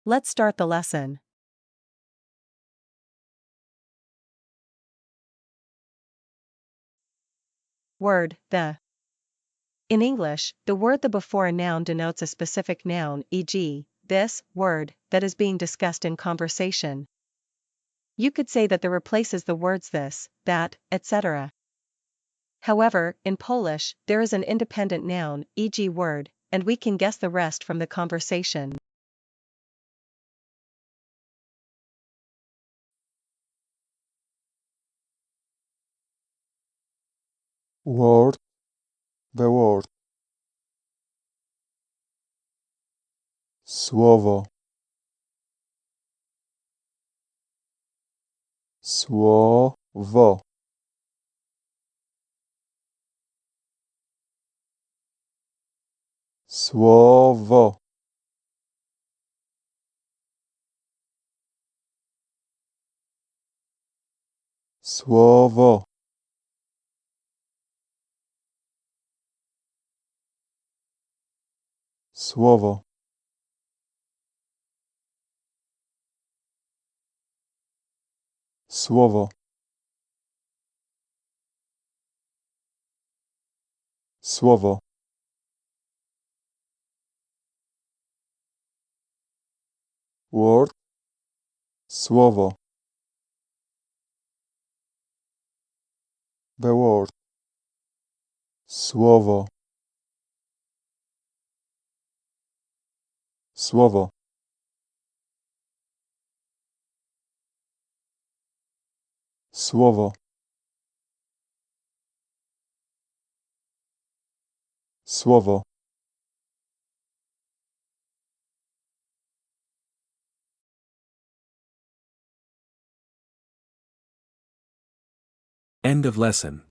Let's start the lesson. Word, the. In English, the word the before a noun denotes a specific noun, e.g., this word that is being discussed in conversation. You could say that the replaces the words this, that, etc. However, in Polish, there is an independent noun, e.g., word, and we can guess the rest from the conversation. Word, the word. Słowo. Słowo. Słowo. Słowo. Słowo. Słowo. Słowo. Word. Słowo. The word. Słowo. Słowo. Słowo. Słowo. End of lesson.